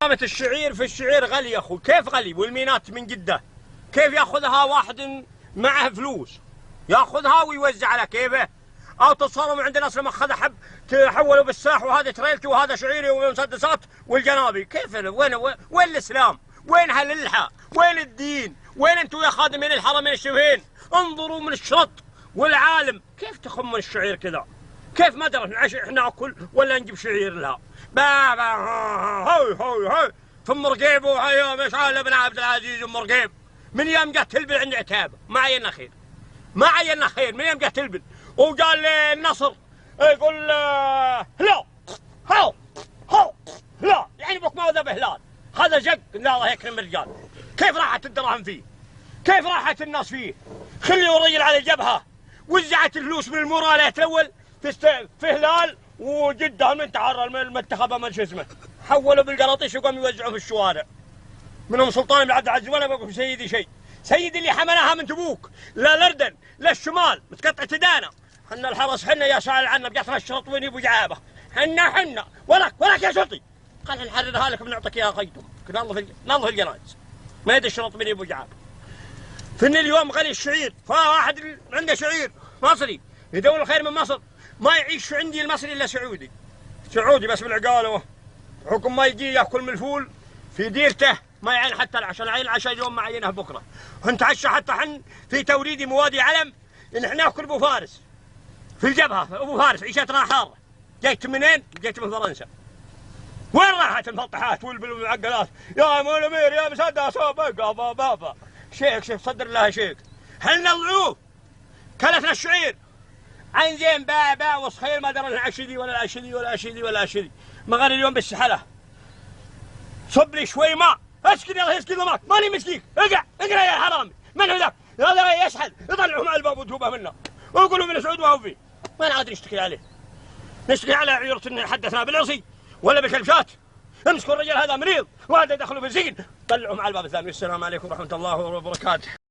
قامت الشعير في الشعير غلي يا اخوي، كيف غلي؟ والمينات من جده كيف ياخذها واحد معه فلوس ياخذها ويوزع على كيفه؟ او تصوروا من عند ناس لما اخذ حب تحولوا بالساح وهذا تريلتي وهذا شعيري ومسدسات والجنابي، كيف وين الاسلام؟ وين هالالحى؟ وين الدين؟ وين انتم يا خادمين الحرمين الشريفين؟ انظروا من الشرط والعالم كيف تخمون الشعير كذا؟ كيف ما درت نعيش احنا ناكل ولا نجيب شعير لها؟ بابا هوي هوي هوي ثم رقيب وهيا مشعل ابن عبد العزيز ام رقيب من يوم جت تلبن عند عتابه ما عينا خير، ما عينا خير من يوم جت تلبن. وقال لي النصر يقول هلا هلا هلا يعني بك ما ذبح هلال هذا جق لا الله يكرم الرجال. كيف راحت الدراهم فيه؟ كيف راحت الناس فيه؟ خلوا الرجل على الجبهه وزعت الفلوس من المورالات الاول في هلال وجده المنتحر المنتخبه ما شو اسمه حولوا بالقراطيش وقاموا يوزعوا في الشوارع. منهم سلطان بن عبد العزيز ولا بقول في سيدي شيء، سيدي اللي حملها من تبوك لا الاردن لا الشمال متقطع تدانا. حنا الحرس حنا يا سائل عنا بجاتنا الشرط وين يبو جعابه حنا ولك يا شرطي قال نحررها لك بنعطيك اياها خيتم نظف الجنائز ما يدري الشرط وين يبو جعابه. فإن اليوم غني الشعير فواحد عنده شعير مصري يدور الخير من مصر ما يعيش عندي المصري الا سعودي بس بالعقاله حكم ما يجي ياكل من الفول في ديرته ما يعين حتى العشاء، العين العشاء اليوم ما عينها بكره. ونتعشى حتى حن في توريد موادي علم ان احنا ناكل ابو فارس في الجبهه، ابو فارس عيشتنا حاره. جيت منين؟ جيت من فرنسا. وين راحت المفطحات والمعقلات؟ يا منمير يا مسدس بابا شيخ صدر الله شيخ. حنا الضعوف كلتنا الشعير عين زين بابا وصخير ما درنا العشدي ولا اشدي مغاري اليوم بالسحله. صب لي شوي ماء اسكت يلا اسكت ماك ماني مسكيك اقرا يا حرامي من هو ذاك؟ هذا يشحذ يطلعوا مع الباب وتوبه منه ويقولوا من سعود وهو فيه ما نعاد نشتكي عليه. نشتكي على عيورة انه حدثنا بالعصي ولا بالكلبشات. امسكوا الرجال هذا مريض وهذا دخلوا في السجن طلعوا مع الباب الثاني. السلام عليكم ورحمه الله وبركاته.